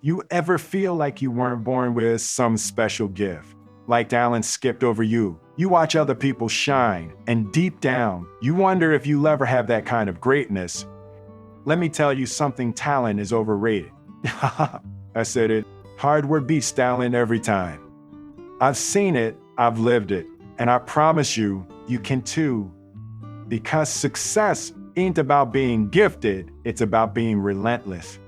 You ever feel like you weren't born with some special gift? Like talent skipped over you. You watch other people shine, and deep down, you wonder if you'll ever have that kind of greatness. Let me tell you something, talent is overrated. I said it. Hard work beats talent every time. I've seen it, I've lived it, and I promise you, you can too. Because success ain't about being gifted, it's about being relentless.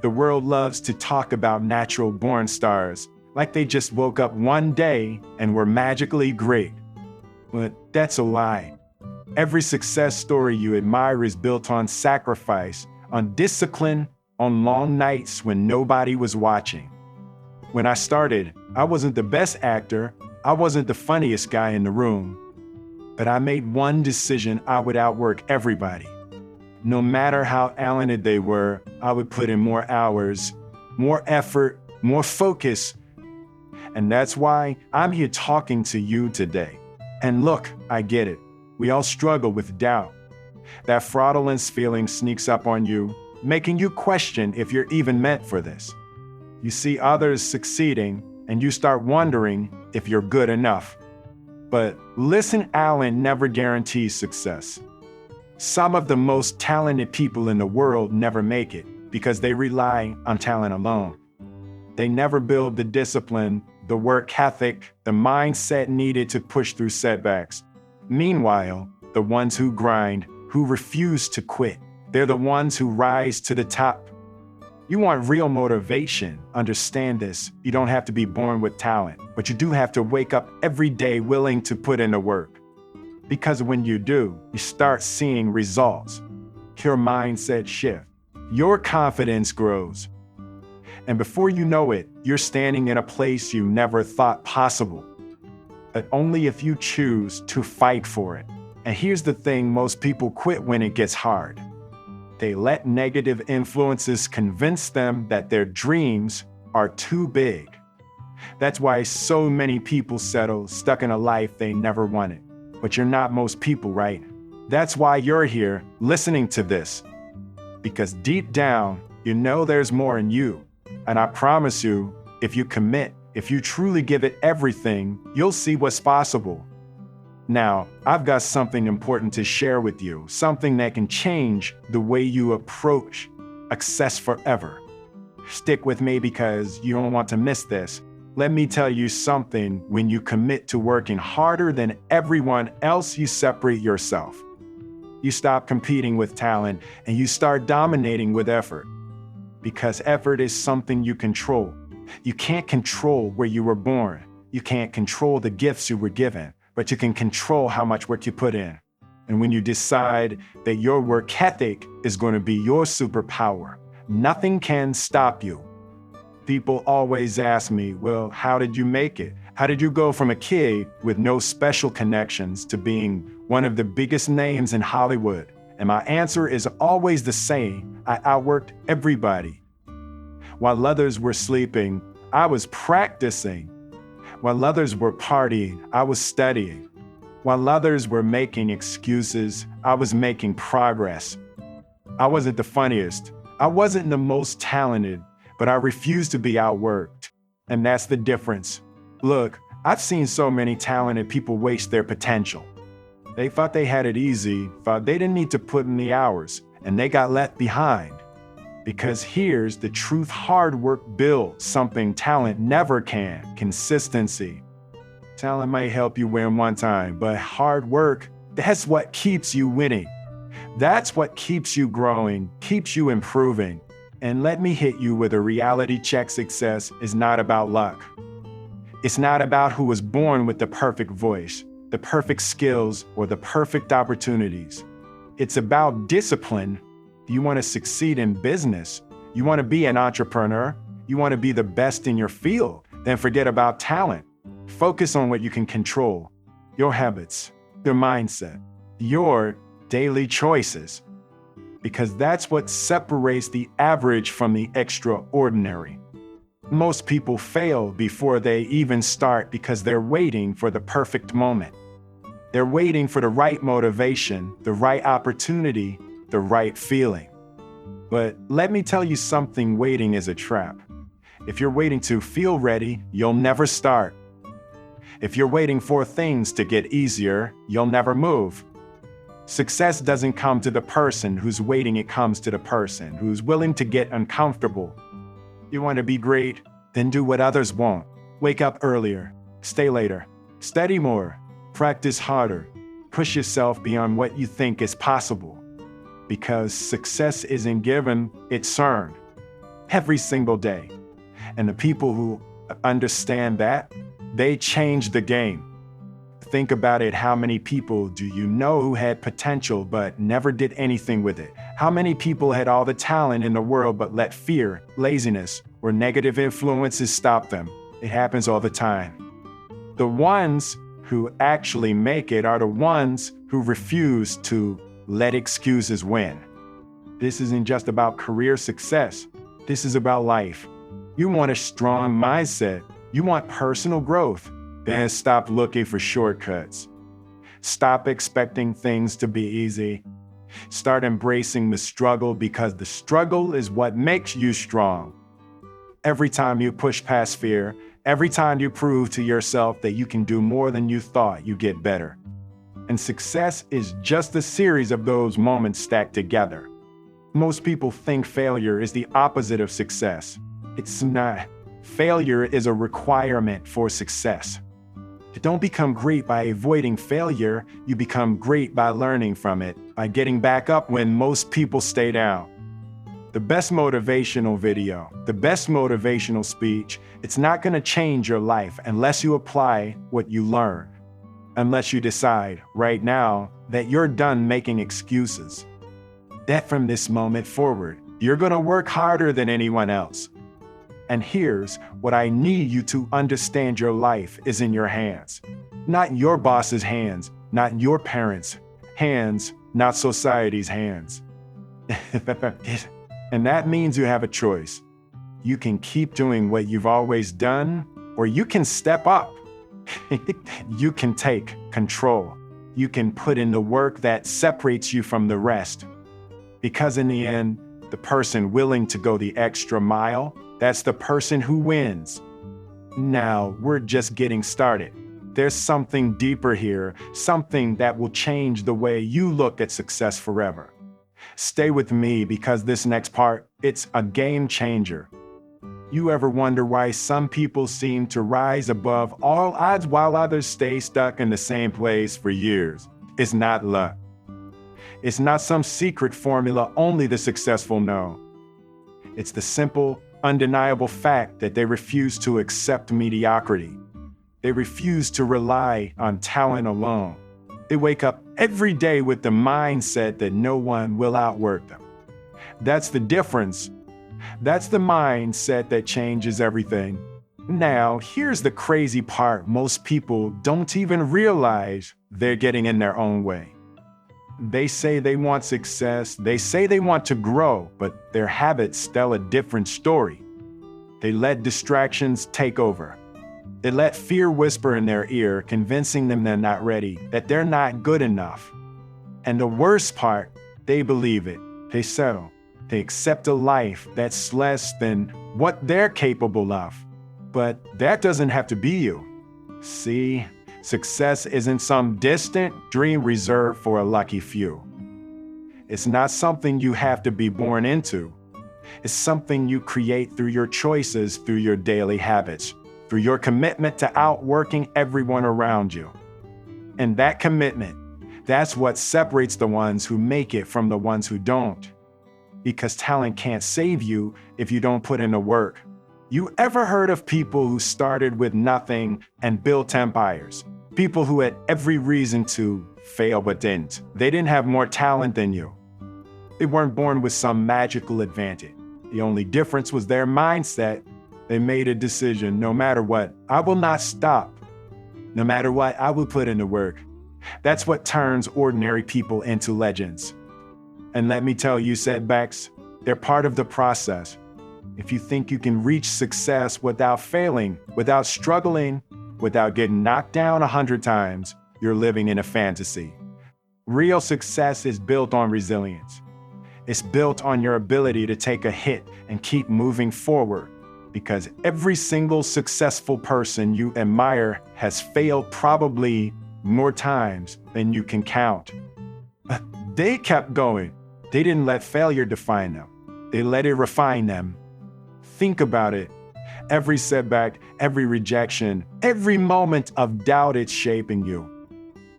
The world loves to talk about natural born stars, like they just woke up one day and were magically great. But that's a lie. Every success story you admire is built on sacrifice, on discipline, on long nights when nobody was watching. When I started, I wasn't the best actor, I wasn't the funniest guy in the room, but I made one decision: I would outwork everybody. No matter how talented they were, I would put in more hours, more effort, more focus. And that's why I'm here talking to you today. And look, I get it. We all struggle with doubt. That fraudulent feeling sneaks up on you, making you question if you're even meant for this. You see others succeeding, and you start wondering if you're good enough. But listen, talent never guarantees success. Some of the most talented people in the world never make it because they rely on talent alone. They never build the discipline, the work ethic, the mindset needed to push through setbacks. Meanwhile, the ones who grind, who refuse to quit, they're the ones who rise to the top. You want real motivation, understand this. You don't have to be born with talent, but you do have to wake up every day willing to put in the work. Because when you do, you start seeing results. Your mindset shifts. Your confidence grows. And before you know it, you're standing in a place you never thought possible. But only if you choose to fight for it. And here's the thing, most people quit when it gets hard. They let negative influences convince them that their dreams are too big. That's why so many people settle, stuck in a life they never wanted. But you're not most people, right? That's why you're here, listening to this. Because deep down, you know there's more in you. And I promise you, if you commit, if you truly give it everything, you'll see what's possible. Now, I've got something important to share with you, something that can change the way you approach success forever. Stick with me because you don't want to miss this. Let me tell you something, when you commit to working harder than everyone else, you separate yourself. You stop competing with talent and you start dominating with effort. Because effort is something you control. You can't control where you were born. You can't control the gifts you were given, but you can control how much work you put in. And when you decide that your work ethic is going to be your superpower, nothing can stop you. People always ask me, well, how did you make it? How did you go from a kid with no special connections to being one of the biggest names in Hollywood? And my answer is always the same. I outworked everybody. While others were sleeping, I was practicing. While others were partying, I was studying. While others were making excuses, I was making progress. I wasn't the funniest. I wasn't the most talented, but I refused to be outworked. And that's the difference. Look, I've seen so many talented people waste their potential. They thought they had it easy, thought they didn't need to put in the hours, and they got left behind. Because here's the truth: hard work builds something talent never can: consistency. Talent might help you win one time, but hard work, that's what keeps you winning. That's what keeps you growing, keeps you improving. And let me hit you with a reality check: success is not about luck. It's not about who was born with the perfect voice, the perfect skills, or the perfect opportunities. It's about discipline. You want to succeed in business, you want to be an entrepreneur, you want to be the best in your field, then forget about talent. Focus on what you can control: your habits, your mindset, your daily choices. Because that's what separates the average from the extraordinary. Most people fail before they even start because they're waiting for the perfect moment. They're waiting for the right motivation, the right opportunity, the right feeling. But let me tell you something, waiting is a trap. If you're waiting to feel ready, you'll never start. If you're waiting for things to get easier, you'll never move. Success doesn't come to the person who's waiting, it comes to the person who's willing to get uncomfortable. You want to be great? Then do what others won't. Wake up earlier, stay later, study more, practice harder, push yourself beyond what you think is possible. Because success isn't given, it's earned. Every single day. And the people who understand that, they change the game. Think about it. How many people do you know who had potential but never did anything with it? How many people had all the talent in the world but let fear, laziness, or negative influences stop them? It happens all the time. The ones who actually make it are the ones who refuse to let excuses win. This isn't just about career success. This is about life. You want a strong mindset. You want personal growth. Then stop looking for shortcuts. Stop expecting things to be easy. Start embracing the struggle, because the struggle is what makes you strong. Every time you push past fear, every time you prove to yourself that you can do more than you thought, you get better. And success is just a series of those moments stacked together. Most people think failure is the opposite of success. It's not. Failure is a requirement for success. You don't become great by avoiding failure. You become great by learning from it, by getting back up when most people stay down. The best motivational video, the best motivational speech, it's not going to change your life unless you apply what you learn. Unless you decide right now that you're done making excuses. That from this moment forward, you're going to work harder than anyone else. And here's what I need you to understand: your life is in your hands. Not your boss's hands, not your parents' hands, not society's hands. And that means you have a choice. You can keep doing what you've always done, or you can step up. You can take control. You can put in the work that separates you from the rest. Because in the end, the person willing to go the extra mile, that's the person who wins. Now, we're just getting started. There's something deeper here, something that will change the way you look at success forever. Stay with me, because this next part, it's a game changer. You ever wonder why some people seem to rise above all odds while others stay stuck in the same place for years? It's not luck. It's not some secret formula only the successful know. It's the simple, undeniable fact that they refuse to accept mediocrity. They refuse to rely on talent alone. They wake up every day with the mindset that no one will outwork them. That's the difference. That's the mindset that changes everything. Now, here's the crazy part. Most people don't even realize they're getting in their own way. They say they want success, they say they want to grow, but their habits tell a different story. They let distractions take over. They let fear whisper in their ear, convincing them they're not ready, that they're not good enough. And the worst part, they believe it. They settle. They accept a life that's less than what they're capable of. But that doesn't have to be you. See? Success isn't some distant dream reserved for a lucky few. It's not something you have to be born into. It's something you create through your choices, through your daily habits, through your commitment to outworking everyone around you. And that commitment, that's what separates the ones who make it from the ones who don't. Because talent can't save you if you don't put in the work. You ever heard of people who started with nothing and built empires? People who had every reason to fail but didn't. They didn't have more talent than you. They weren't born with some magical advantage. The only difference was their mindset. They made a decision: no matter what, I will not stop. No matter what, I will put in the work. That's what turns ordinary people into legends. And let me tell you, setbacks, they're part of the process. If you think you can reach success without failing, without struggling, without getting knocked down 100 times, you're living in a fantasy. Real success is built on resilience. It's built on your ability to take a hit and keep moving forward. because every single successful person you admire has failed probably more times than you can count. But they kept going. They didn't let failure define them. They let it refine them. Think about it. Every setback, every rejection, every moment of doubt, it's shaping you.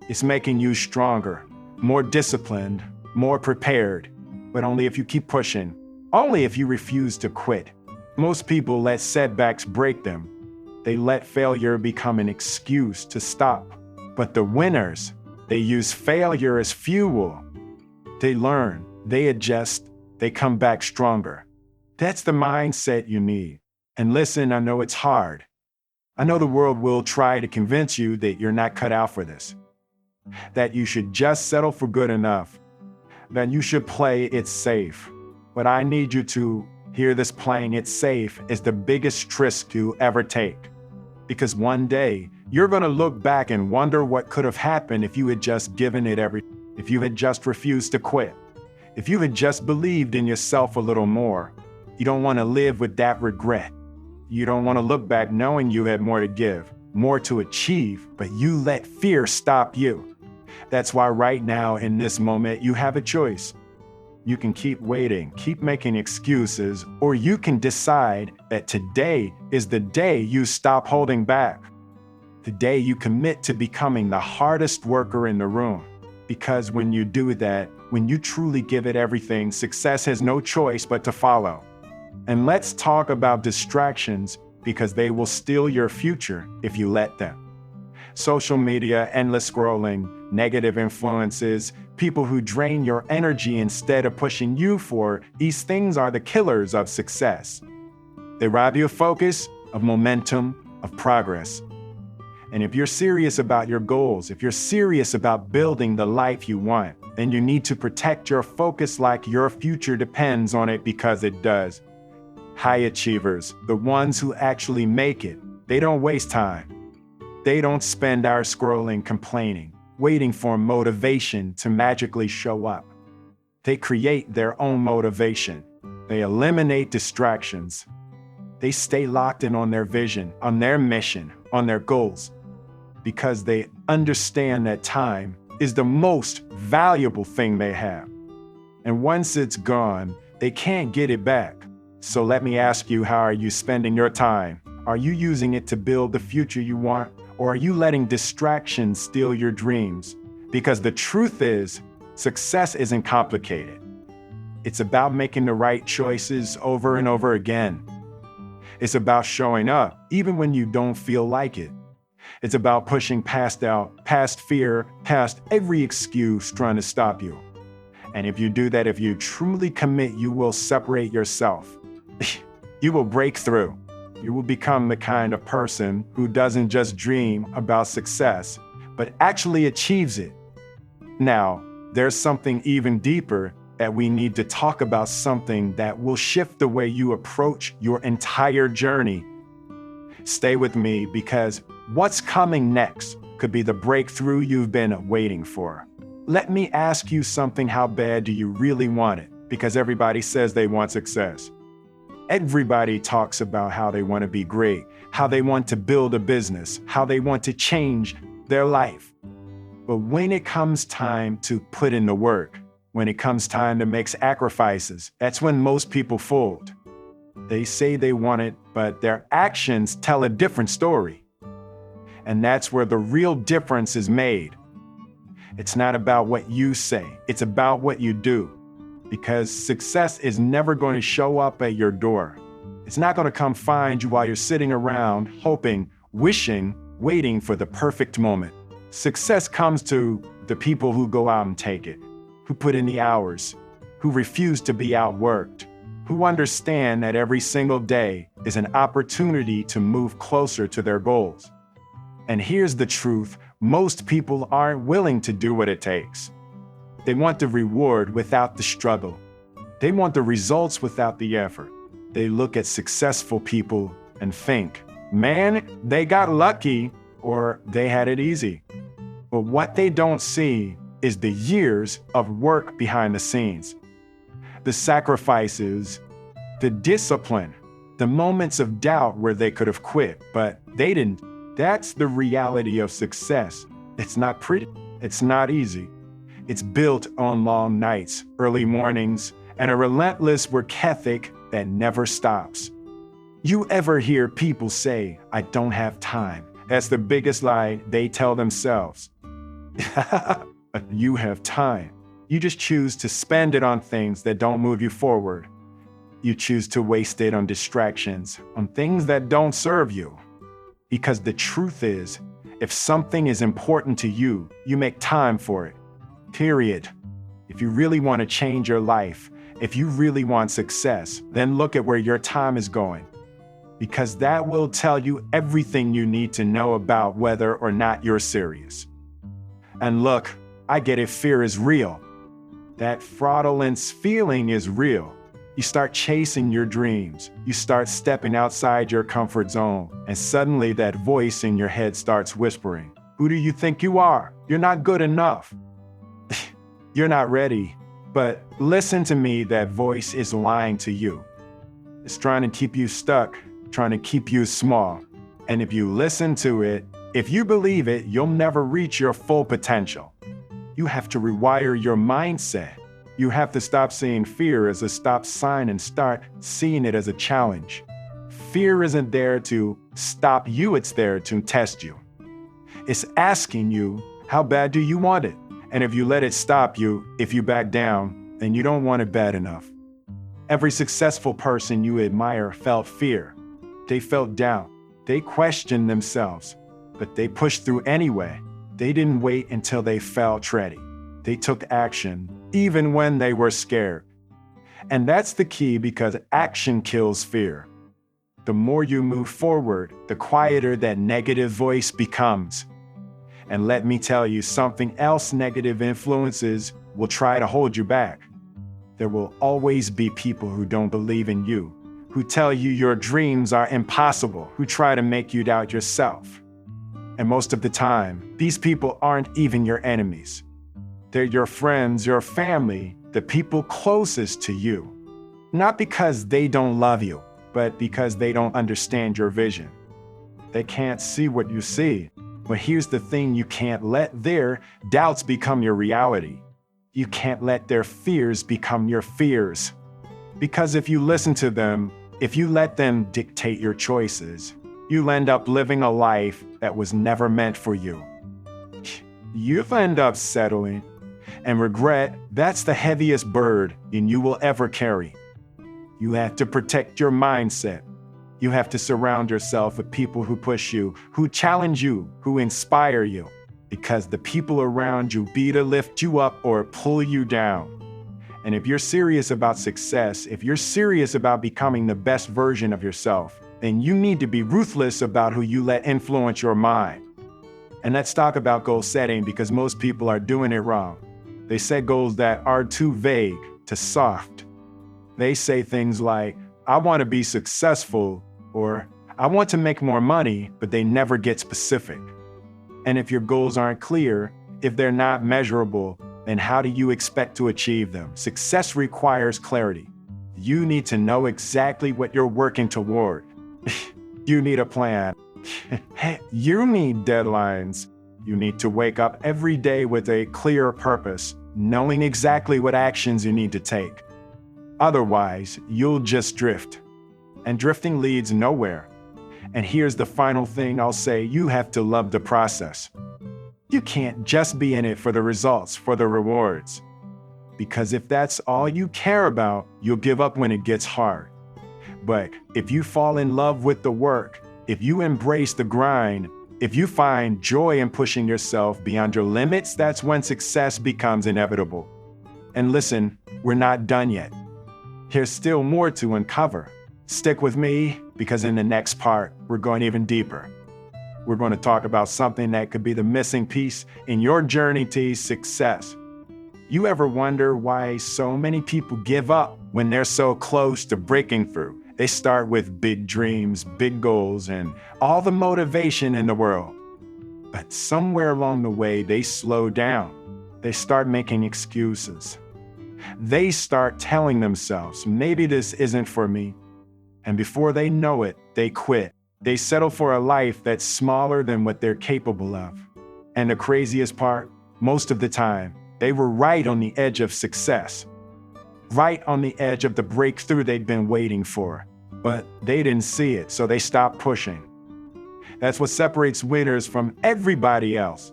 It's making you stronger, more disciplined, more prepared. But only if you keep pushing. Only if you refuse to quit. Most people let setbacks break them. They let failure become an excuse to stop. But the winners, they use failure as fuel. They learn, they adjust, they come back stronger. That's the mindset you need. And listen, I know it's hard. I know the world will try to convince you that you're not cut out for this. That you should just settle for good enough. That you should play it safe. But I need you to hear this: playing it safe is the biggest risk you ever take. Because one day, you're going to look back and wonder what could have happened if you had just given it if you had just refused to quit. If you had just believed in yourself a little more. You don't want to live with that regret. You don't want to look back knowing you had more to give, more to achieve, but you let fear stop you. That's why right now, in this moment, you have a choice. You can keep waiting, keep making excuses, or you can decide that today is the day you stop holding back. The day you commit to becoming the hardest worker in the room. Because when you do that, when you truly give it everything, success has no choice but to follow. And let's talk about distractions, because they will steal your future if you let them. Social media, endless scrolling, negative influences, people who drain your energy instead of pushing you forward, these things are the killers of success. They rob you of focus, of momentum, of progress. And if you're serious about your goals, if you're serious about building the life you want, then you need to protect your focus like your future depends on it, because it does. High achievers, the ones who actually make it, they don't waste time. They don't spend hours scrolling, complaining, waiting for motivation to magically show up. They create their own motivation. They eliminate distractions. They stay locked in on their vision, on their mission, on their goals, because they understand that time is the most valuable thing they have. And once it's gone, they can't get it back. So let me ask you, how are you spending your time? Are you using it to build the future you want? Or are you letting distractions steal your dreams? Because the truth is, success isn't complicated. It's about making the right choices over and over again. It's about showing up, even when you don't feel like it. It's about pushing past doubt, past fear, past every excuse trying to stop you. And if you do that, if you truly commit, you will separate yourself. You will break through. You will become the kind of person who doesn't just dream about success, but actually achieves it. Now, there's something even deeper that we need to talk about, something that will shift the way you approach your entire journey. Stay with me, because what's coming next could be the breakthrough you've been waiting for. Let me ask you something: how bad do you really want it? Because everybody says they want success. Everybody talks about how they want to be great, how they want to build a business, how they want to change their life. But when it comes time to put in the work, when it comes time to make sacrifices, that's when most people fold. They say they want it, but their actions tell a different story. And that's where the real difference is made. It's not about what you say, it's about what you do. Because success is never going to show up at your door. It's not going to come find you while you're sitting around hoping, wishing, waiting for the perfect moment. Success comes to the people who go out and take it, who put in the hours, who refuse to be outworked, who understand that every single day is an opportunity to move closer to their goals. And here's the truth: most people aren't willing to do what it takes. They want the reward without the struggle. They want the results without the effort. They look at successful people and think, man, they got lucky, or they had it easy. But what they don't see is the years of work behind the scenes. The sacrifices, the discipline, The moments of doubt where they could have quit, but they didn't. That's the reality of success. It's not pretty. It's not easy. It's built on long nights, early mornings, and a relentless work ethic that never stops. You ever hear people say, "I don't have time"? That's the biggest lie they tell themselves. You have time. You just choose to spend it on things that don't move you forward. You choose to waste it on distractions, on things that don't serve you. Because the truth is, if something is important to you, you make time for it. Period. If you really want to change your life, if you really want success, then look at where your time is going. Because that will tell you everything you need to know about whether or not you're serious. And look, I get it, fear is real. That fraudulent feeling is real. You start chasing your dreams. You start stepping outside your comfort zone. And suddenly that voice in your head starts whispering, "Who do you think you are? You're not good enough. You're not ready." But listen to me, that voice is lying to you. It's trying to keep you stuck, trying to keep you small. And if you listen to it, if you believe it, you'll never reach your full potential. You have to rewire your mindset. You have to stop seeing fear as a stop sign and start seeing it as a challenge. Fear isn't there to stop you, it's there to test you. It's asking you, how bad do you want it? And if you let it stop you, if you back down, then you don't want it bad enough. Every successful person you admire felt fear. They felt doubt. They questioned themselves, but they pushed through anyway. They didn't wait until they felt ready. They took action, even when they were scared. And that's the key, because action kills fear. The more you move forward, the quieter that negative voice becomes. And let me tell you something else, negative influences will try to hold you back. There will always be people who don't believe in you, who tell you your dreams are impossible, who try to make you doubt yourself. And most of the time, these people aren't even your enemies. They're your friends, your family, the people closest to you. Not because they don't love you, but because they don't understand your vision. They can't see what you see. But here's the thing, you can't let their doubts become your reality. You can't let their fears become your fears. Because if you listen to them, if you let them dictate your choices, you'll end up living a life that was never meant for you. You'll end up settling. And regret, that's the heaviest burden you will ever carry. You have to protect your mindset. You have to surround yourself with people who push you, who challenge you, who inspire you. Because the people around you be to lift you up or pull you down. And if you're serious about success, if you're serious about becoming the best version of yourself, then you need to be ruthless about who you let influence your mind. And let's talk about goal setting, because most people are doing it wrong. They set goals that are too vague, too soft. They say things like, "I want to be successful," or "I want to make more money," but they never get specific. And if your goals aren't clear, if they're not measurable, then how do you expect to achieve them? Success requires clarity. You need to know exactly what you're working toward. You need a plan. You need deadlines. You need to wake up every day with a clear purpose, knowing exactly what actions you need to take. Otherwise, you'll just drift. And drifting leads nowhere. And here's the final thing I'll say, you have to love the process. You can't just be in it for the results, for the rewards. Because if that's all you care about, you'll give up when it gets hard. But if you fall in love with the work, if you embrace the grind, if you find joy in pushing yourself beyond your limits, that's when success becomes inevitable. And listen, we're not done yet. Here's still more to uncover. Stick with me, because in the next part, we're going even deeper. We're going to talk about something that could be the missing piece in your journey to success. You ever wonder why so many people give up when they're so close to breaking through? They start with big dreams, big goals, and all the motivation in the world. But somewhere along the way, they slow down. They start making excuses. They start telling themselves, maybe this isn't for me. And before they know it, they quit. They settle for a life that's smaller than what they're capable of. And the craziest part, most of the time, they were right on the edge of success. Right on the edge of the breakthrough they'd been waiting for. But they didn't see it, so they stopped pushing. That's what separates winners from everybody else.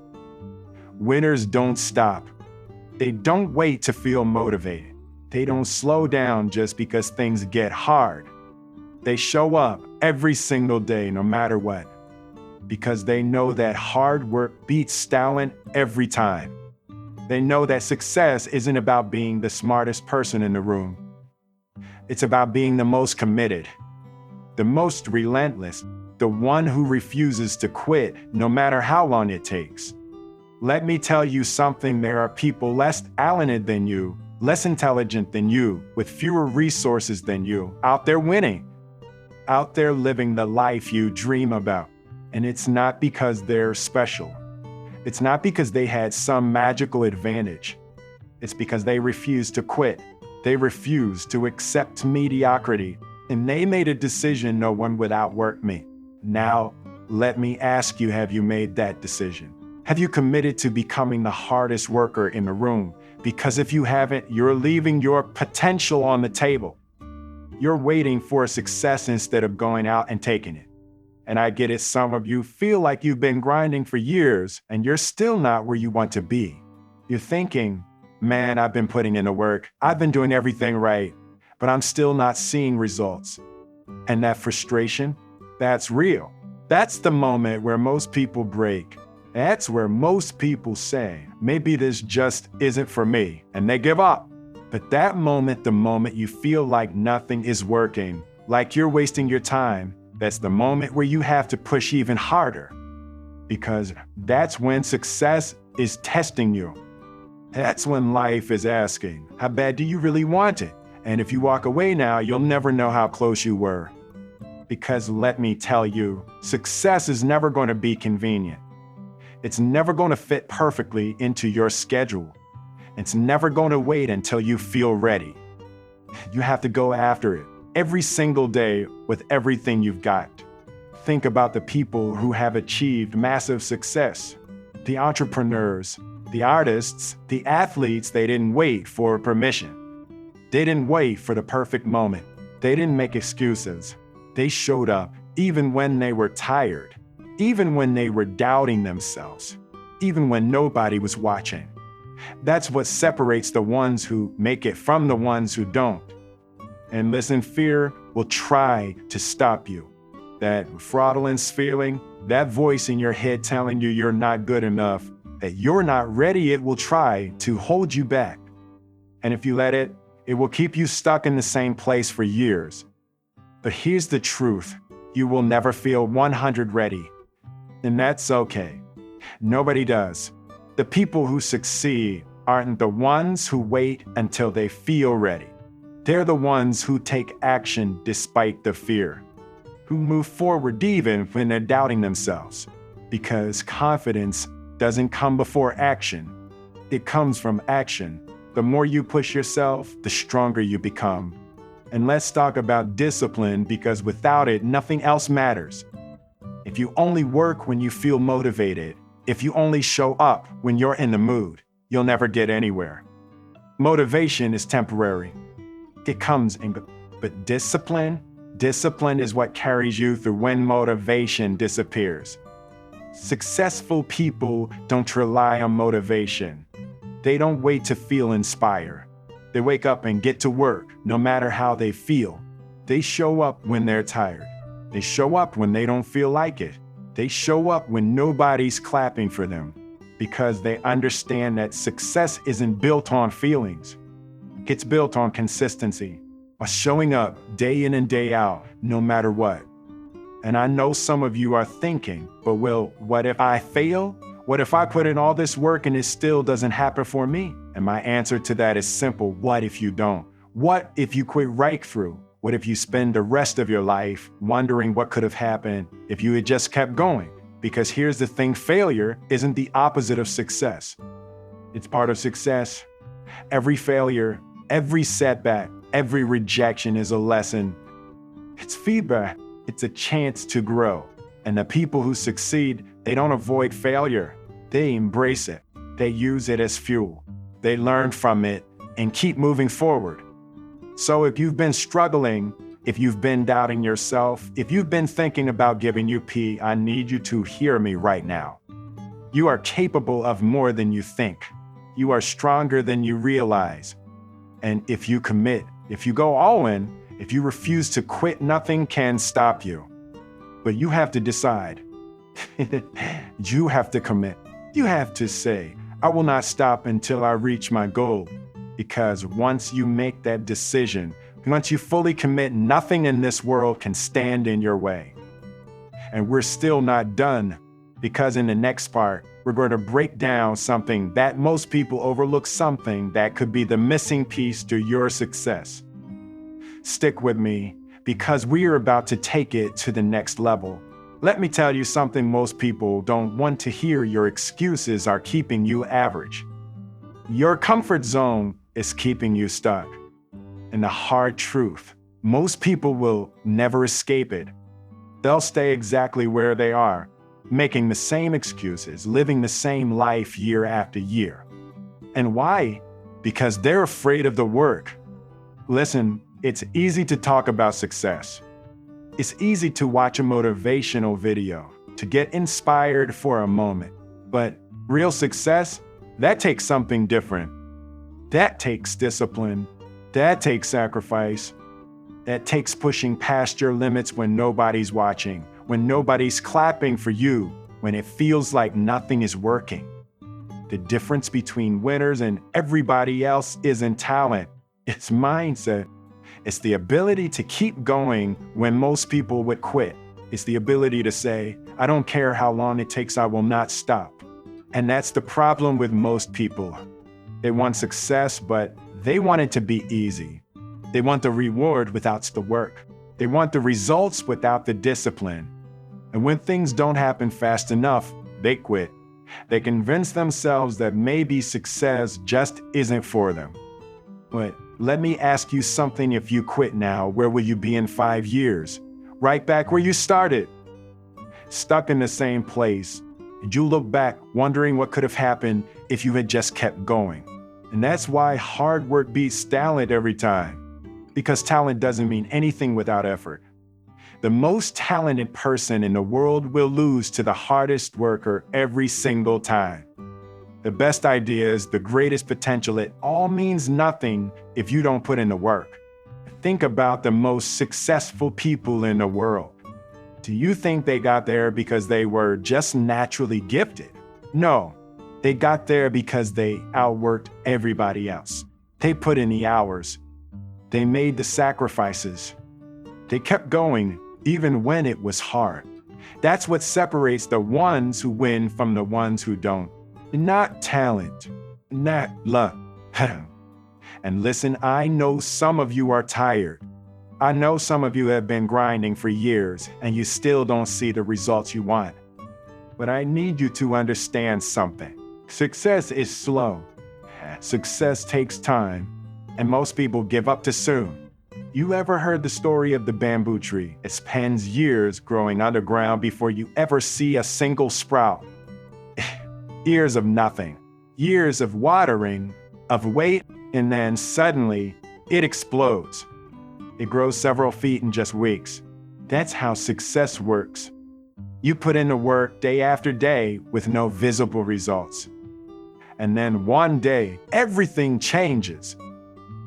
Winners don't stop. They don't wait to feel motivated. They don't slow down just because things get hard. They show up every single day, no matter what, because they know that hard work beats talent every time. They know that success isn't about being the smartest person in the room. It's about being the most committed, the most relentless, the one who refuses to quit no matter how long it takes. Let me tell you something, there are people less talented than you, less intelligent than you, with fewer resources than you, out there winning, out there living the life you dream about. And it's not because they're special. It's not because they had some magical advantage. It's because they refused to quit. They refused to accept mediocrity. And they made a decision no one would outwork me. Now, let me ask you, have you made that decision? Have you committed to becoming the hardest worker in the room? Because if you haven't, you're leaving your potential on the table. You're waiting for success instead of going out and taking it. And I get it, some of you feel like you've been grinding for years and you're still not where you want to be. You're thinking, man, I've been putting in the work. I've been doing everything right, but I'm still not seeing results. And that frustration, that's real. That's the moment where most people break. That's where most people say, maybe this just isn't for me, and they give up. But that moment, the moment you feel like nothing is working, like you're wasting your time, that's the moment where you have to push even harder. Because that's when success is testing you. That's when life is asking, how bad do you really want it? And if you walk away now, you'll never know how close you were. Because let me tell you, success is never going to be convenient. It's never going to fit perfectly into your schedule. It's never going to wait until you feel ready. You have to go after it every single day with everything you've got. Think about the people who have achieved massive success. The entrepreneurs, the artists, the athletes, they didn't wait for permission. They didn't wait for the perfect moment. They didn't make excuses. They showed up even when they were tired, even when they were doubting themselves, even when nobody was watching. That's what separates the ones who make it from the ones who don't. And listen, fear will try to stop you. That fraudulent feeling, that voice in your head telling you you're not good enough, that you're not ready, it will try to hold you back. And if you let it, it will keep you stuck in the same place for years. But here's the truth, you will never feel 100 ready. And that's okay. Nobody does. The people who succeed aren't the ones who wait until they feel ready. They're the ones who take action despite the fear, who move forward even when they're doubting themselves. Because confidence doesn't come before action. It comes from action. The more you push yourself, the stronger you become. And let's talk about discipline, because without it, nothing else matters. If you only work when you feel motivated, if you only show up when you're in the mood, you'll never get anywhere. Motivation is temporary. It comes and goes. But discipline is what carries you through when motivation disappears. Successful people don't rely on motivation. They don't wait to feel inspired. They wake up and get to work, no matter how they feel. They show up when they're tired. They show up when they don't feel like it. They show up when nobody's clapping for them, because they understand that success isn't built on feelings. It's built on consistency, by showing up day in and day out, no matter what. And I know some of you are thinking, but Will, what if I fail? What if I put in all this work and it still doesn't happen for me? And my answer to that is simple. What if you don't? What if you quit right through? What if you spend the rest of your life wondering what could have happened if you had just kept going? Because here's the thing, failure isn't the opposite of success. It's part of success. Every failure, every setback, every rejection is a lesson. It's feedback. It's a chance to grow. And the people who succeed, they don't avoid failure. They embrace it. They use it as fuel. They learn from it and keep moving forward. So if you've been struggling, if you've been doubting yourself, if you've been thinking about giving up, I need you to hear me right now. You are capable of more than you think. You are stronger than you realize. And if you commit, if you go all in, if you refuse to quit, nothing can stop you. But you have to decide. You have to commit. You have to say, I will not stop until I reach my goal. Because once you make that decision, once you fully commit, nothing in this world can stand in your way. And we're still not done, because in the next part, we're going to break down something that most people overlook, something that could be the missing piece to your success. Stick with me, because we are about to take it to the next level. Let me tell you something most people don't want to hear. Your excuses are keeping you average. Your comfort zone is keeping you stuck. And the hard truth, most people will never escape it. They'll stay exactly where they are, making the same excuses, living the same life year after year. And why? Because they're afraid of the work. Listen, it's easy to talk about success. It's easy to watch a motivational video, to get inspired for a moment. But real success, that takes something different. That takes discipline. That takes sacrifice. That takes pushing past your limits when nobody's watching, when nobody's clapping for you, when it feels like nothing is working. The difference between winners and everybody else isn't talent, it's mindset. It's the ability to keep going when most people would quit. It's the ability to say, I don't care how long it takes, I will not stop. And that's the problem with most people. They want success, but they want it to be easy. They want the reward without the work. They want the results without the discipline. And when things don't happen fast enough, they quit. They convince themselves that maybe success just isn't for them. But let me ask you something. If you quit now, where will you be in 5 years? Right back where you started. Stuck in the same place. And you look back wondering what could have happened if you had just kept going. And that's why hard work beats talent every time. Because talent doesn't mean anything without effort. The most talented person in the world will lose to the hardest worker every single time. The best ideas, the greatest potential, it all means nothing if you don't put in the work. Think about the most successful people in the world. Do you think they got there because they were just naturally gifted? No, they got there because they outworked everybody else. They put in the hours. They made the sacrifices. They kept going even when it was hard. That's what separates the ones who win from the ones who don't. Not talent, not luck. And listen, I know some of you are tired. I know some of you have been grinding for years and you still don't see the results you want. But I need you to understand something. Success is slow. Success takes time, and most people give up too soon. You ever heard the story of the bamboo tree? It spends years growing underground before you ever see a single sprout. Years of nothing, years of watering, of wait, and then suddenly it explodes. It grows several feet in just weeks. That's how success works. You put in the work day after day with no visible results. And then one day, everything changes.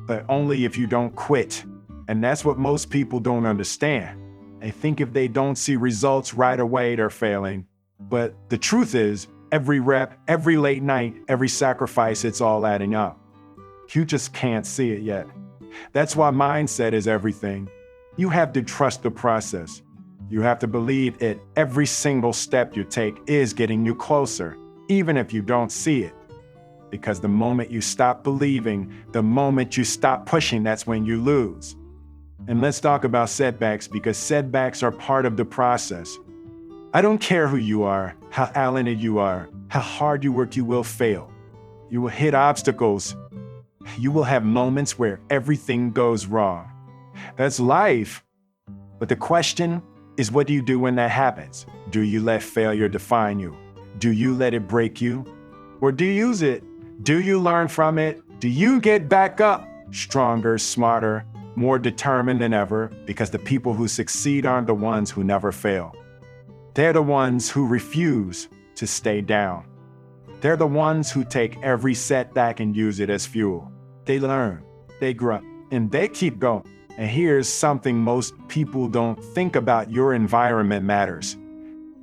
But only if you don't quit. And that's what most people don't understand. They think if they don't see results right away, they're failing. But the truth is, every rep, every late night, every sacrifice, it's all adding up. You just can't see it yet. That's why mindset is everything. You have to trust the process. You have to believe that every single step you take is getting you closer, even if you don't see it. Because the moment you stop believing, the moment you stop pushing, that's when you lose. And let's talk about setbacks, because setbacks are part of the process. I don't care who you are, how talented you are, how hard you work, you will fail. You will hit obstacles. You will have moments where everything goes wrong. That's life. But the question is, what do you do when that happens? Do you let failure define you? Do you let it break you? Or do you use it? Do you learn from it? Do you get back up, stronger, smarter, more determined than ever? Because the people who succeed aren't the ones who never fail. They're the ones who refuse to stay down. They're the ones who take every setback and use it as fuel. They learn, they grow, and they keep going. And here's something most people don't think about: your environment matters.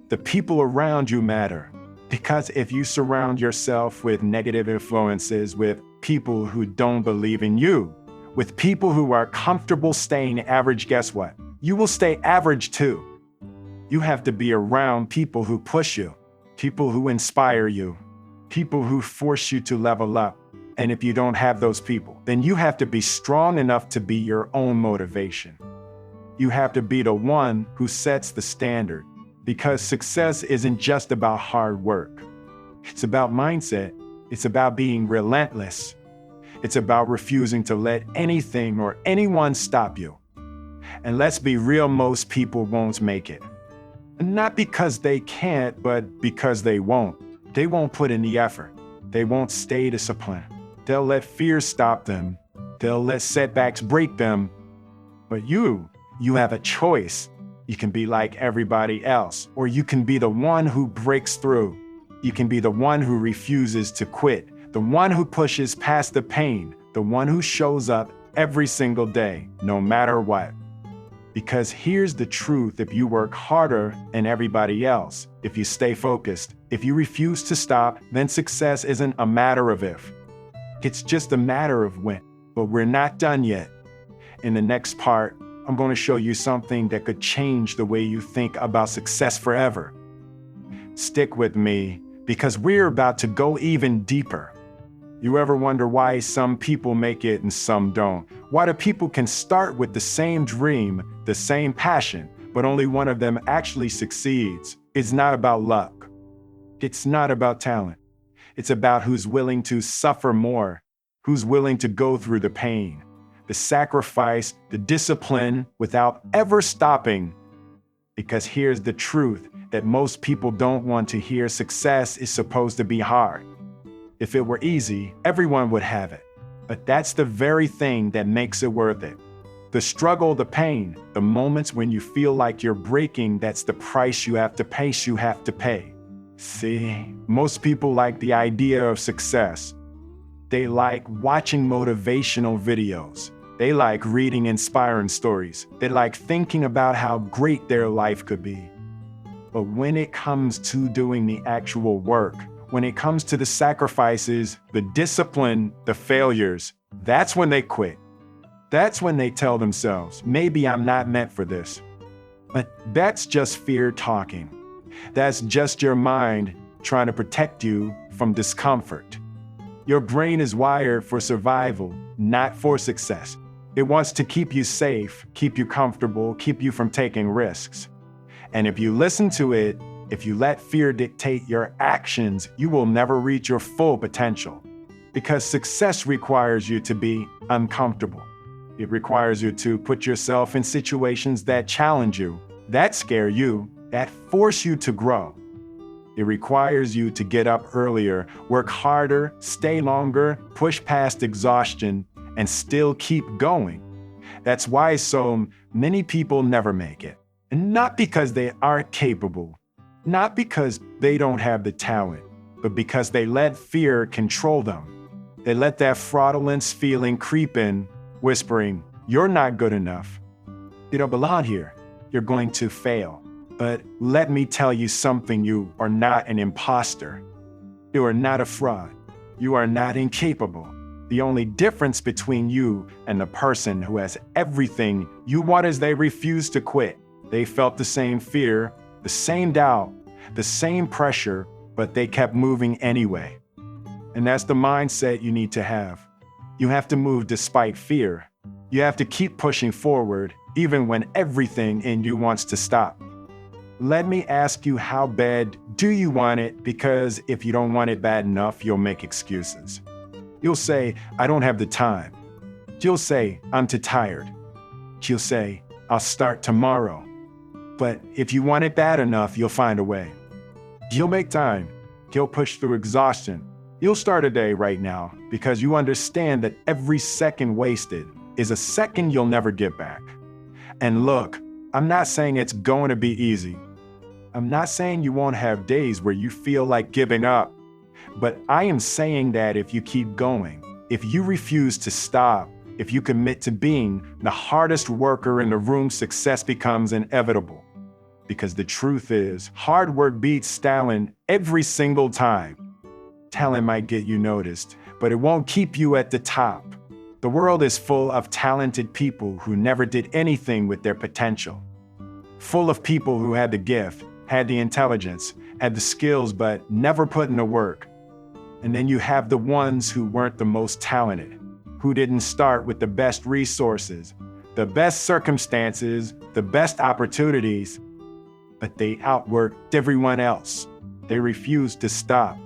The people around you matter. Because if you surround yourself with negative influences, with people who don't believe in you, with people who are comfortable staying average, guess what? You will stay average too. You have to be around people who push you, people who inspire you, people who force you to level up. And if you don't have those people, then you have to be strong enough to be your own motivation. You have to be the one who sets the standard. Because success isn't just about hard work. It's about mindset. It's about being relentless. It's about refusing to let anything or anyone stop you. And let's be real, most people won't make it. Not because they can't, but because they won't. They won't put in the effort. They won't stay disciplined. They'll let fear stop them. They'll let setbacks break them. But you have a choice. You can be like everybody else, or you can be the one who breaks through. You can be the one who refuses to quit, the one who pushes past the pain, the one who shows up every single day, no matter what. Because here's the truth: if you work harder than everybody else, if you stay focused, if you refuse to stop, then success isn't a matter of if. It's just a matter of when. But we're not done yet. In the next part, I'm going to show you something that could change the way you think about success forever. Stick with me, because we're about to go even deeper. You ever wonder why some people make it and some don't? Why do people can start with the same dream, the same passion, but only one of them actually succeeds? It's not about luck. It's not about talent. It's about who's willing to suffer more, who's willing to go through the pain, the sacrifice, the discipline, without ever stopping. Because here's the truth that most people don't want to hear: success is supposed to be hard. If it were easy, everyone would have it. But that's the very thing that makes it worth it. The struggle, the pain, the moments when you feel like you're breaking, that's the price you have to pay. See, most people like the idea of success. They like watching motivational videos. They like reading inspiring stories. They like thinking about how great their life could be. But when it comes to doing the actual work, when it comes to the sacrifices, the discipline, the failures, that's when they quit. That's when they tell themselves, maybe I'm not meant for this. But that's just fear talking. That's just your mind trying to protect you from discomfort. Your brain is wired for survival, not for success. It wants to keep you safe, keep you comfortable, keep you from taking risks. And if you listen to it, if you let fear dictate your actions, you will never reach your full potential. Because success requires you to be uncomfortable. It requires you to put yourself in situations that challenge you, that scare you, that force you to grow. It requires you to get up earlier, work harder, stay longer, push past exhaustion, and still keep going. That's why so many people never make it. And not because they aren't capable, not because they don't have the talent, but because they let fear control them. They let that fraudulence feeling creep in, whispering, "You're not good enough. You don't belong here. You're going to fail." But let me tell you something: you are not an imposter. You are not a fraud. You are not incapable. The only difference between you and the person who has everything you want is they refuse to quit. They felt the same fear, the same doubt, the same pressure, but they kept moving anyway. And that's the mindset you need to have. You have to move despite fear. You have to keep pushing forward, even when everything in you wants to stop. Let me ask you, how bad do you want it? Because if you don't want it bad enough, you'll make excuses. You'll say, "I don't have the time." You'll say, "I'm too tired." You'll say, I'll start tomorrow. But if you want it bad enough, you'll find a way. You'll make time. You'll push through exhaustion. You'll start a day right now because you understand that every second wasted is a second you'll never get back. And look, I'm not saying it's going to be easy. I'm not saying you won't have days where you feel like giving up. But I am saying that if you keep going, if you refuse to stop, if you commit to being the hardest worker in the room, success becomes inevitable. Because the truth is, hard work beats talent every single time. Talent might get you noticed, but it won't keep you at the top. The world is full of talented people who never did anything with their potential. Full of people who had the gift, had the intelligence, had the skills, but never put in the work. And then you have the ones who weren't the most talented, who didn't start with the best resources, the best circumstances, the best opportunities, but they outworked everyone else. They refused to stop.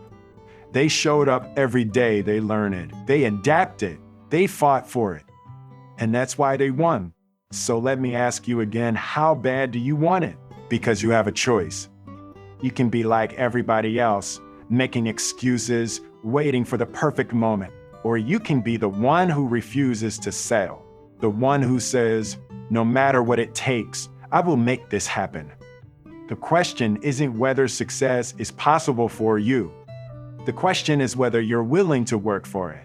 They showed up every day, they learned it, they adapted, they fought for it. And that's why they won. So let me ask you again, how bad do you want it? Because you have a choice. You can be like everybody else, making excuses, waiting for the perfect moment. Or you can be the one who refuses to settle, the one who says, no matter what it takes, I will make this happen. The question isn't whether success is possible for you. The question is whether you're willing to work for it,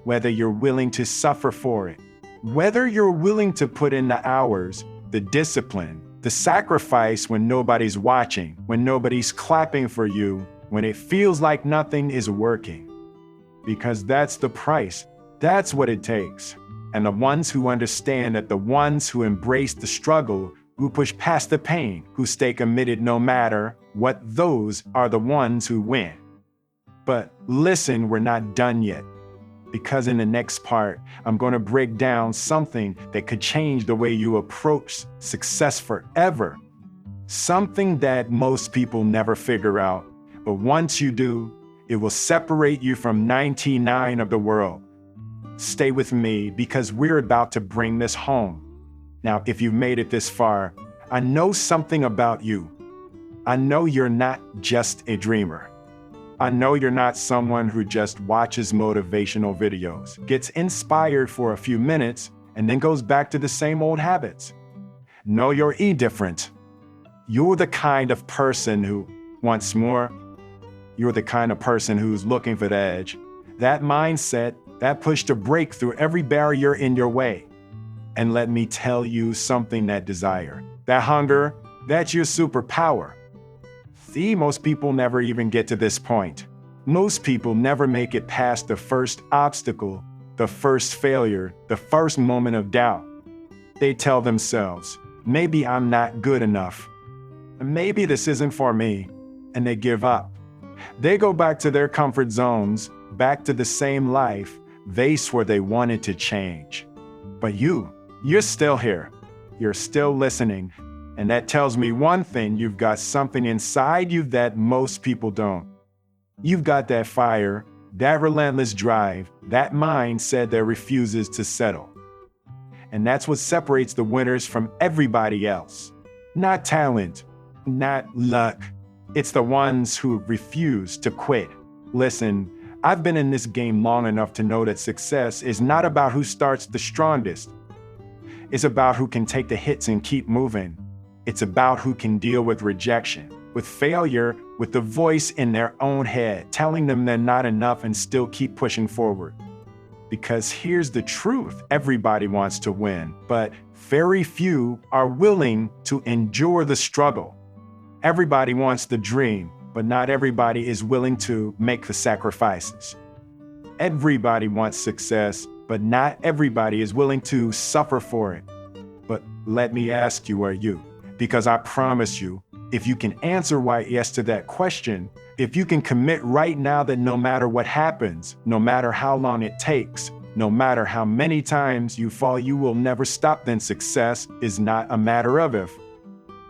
whether you're willing to suffer for it, whether you're willing to put in the hours, the discipline, the sacrifice when nobody's watching, when nobody's clapping for you, when it feels like nothing is working. Because that's the price. That's what it takes. And the ones who understand that, the ones who embrace the struggle, who push past the pain, who stay committed no matter what, those are the ones who win. But listen, we're not done yet. Because in the next part, I'm going to break down something that could change the way you approach success forever. Something that most people never figure out. But once you do, it will separate you from 99 of the world. Stay with me because we're about to bring this home. Now, if you've made it this far, I know something about you. I know you're not just a dreamer. I know you're not someone who just watches motivational videos, gets inspired for a few minutes, and then goes back to the same old habits. No, you're different. You're the kind of person who wants more. You're the kind of person who's looking for the edge. That mindset, that push to break through every barrier in your way. And let me tell you something, that desire, that hunger, that's your superpower. See, most people never even get to this point. Most people never make it past the first obstacle, the first failure, the first moment of doubt. They tell themselves, maybe I'm not good enough. Maybe this isn't for me. And they give up. They go back to their comfort zones, back to the same life they swore they wanted to change. But you're still here. You're still listening. And that tells me one thing: you've got something inside you that most people don't. You've got that fire, that relentless drive, that mindset that refuses to settle. And that's what separates the winners from everybody else. Not talent, not luck. It's the ones who refuse to quit. Listen, I've been in this game long enough to know that success is not about who starts the strongest. It's about who can take the hits and keep moving. It's about who can deal with rejection, with failure, with the voice in their own head, telling them they're not enough and still keep pushing forward. Because here's the truth: everybody wants to win, but very few are willing to endure the struggle. Everybody wants the dream, but not everybody is willing to make the sacrifices. Everybody wants success, but not everybody is willing to suffer for it. But let me ask you, are you? Because I promise you, if you can answer right yes to that question, if you can commit right now that no matter what happens, no matter how long it takes, no matter how many times you fall, you will never stop, then success is not a matter of if.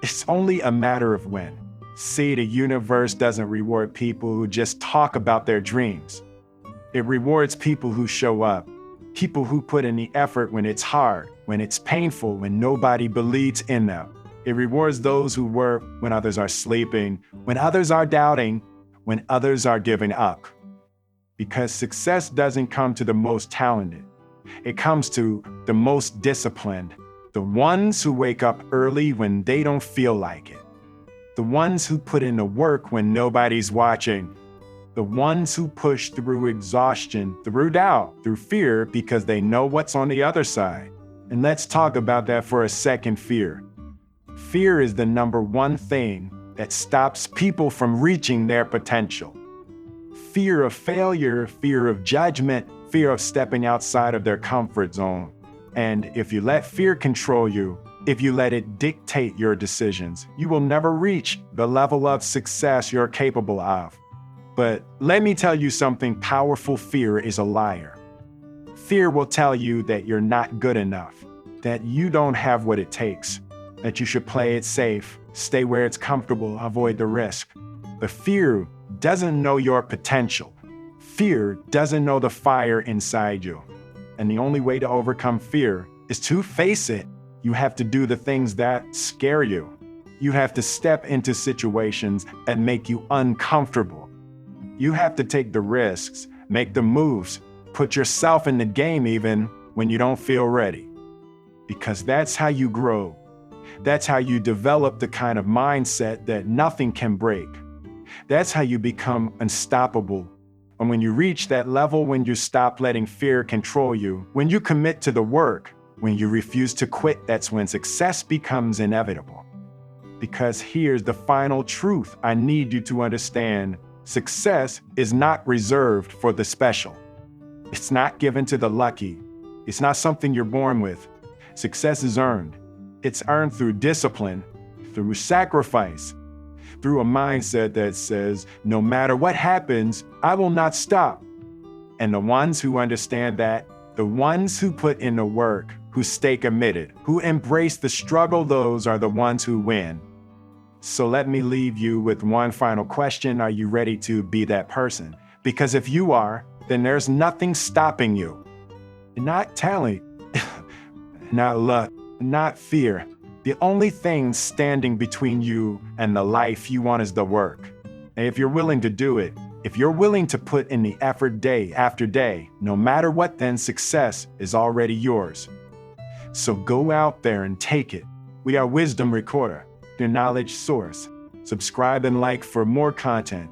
It's only a matter of when. See, the universe doesn't reward people who just talk about their dreams. It rewards people who show up, People who put in the effort when it's hard, when it's painful, when nobody believes in them. It rewards those who work when others are sleeping, when others are doubting, when others are giving up. Because success doesn't come to the most talented. It comes to the most disciplined, the ones who wake up early when they don't feel like it, the ones who put in the work when nobody's watching, the ones who push through exhaustion, through doubt, through fear because they know what's on the other side. And let's talk about that for a second. Fear. Fear is the number one thing that stops people from reaching their potential. Fear of failure, fear of judgment, fear of stepping outside of their comfort zone. And if you let fear control you, if you let it dictate your decisions, you will never reach the level of success you're capable of. But let me tell you something powerful. Fear is a liar. Fear will tell you that you're not good enough, that you don't have what it takes, that you should play it safe, stay where it's comfortable, avoid the risk. But fear doesn't know your potential. Fear doesn't know the fire inside you. And the only way to overcome fear is to face it. You have to do the things that scare you. You have to step into situations that make you uncomfortable. You have to take the risks, make the moves, put yourself in the game even when you don't feel ready. Because that's how you grow. That's how you develop the kind of mindset that nothing can break. That's how you become unstoppable. And when you reach that level, when you stop letting fear control you, when you commit to the work, when you refuse to quit, that's when success becomes inevitable. Because here's the final truth I need you to understand. Success is not reserved for the special. It's not given to the lucky. It's not something you're born with. Success is earned. It's earned through discipline, through sacrifice, through a mindset that says, no matter what happens, I will not stop. And the ones who understand that, the ones who put in the work, who stay committed, who embrace the struggle, those are the ones who win. So let me leave you with one final question. Are you ready to be that person? Because if you are, then there's nothing stopping you. Not talent, not luck, not fear. The only thing standing between you and the life you want is the work. And if you're willing to do it, if you're willing to put in the effort day after day, no matter what, then success is already yours. So go out there and take it. We are Wisdom Recorder, your knowledge source. Subscribe and like for more content.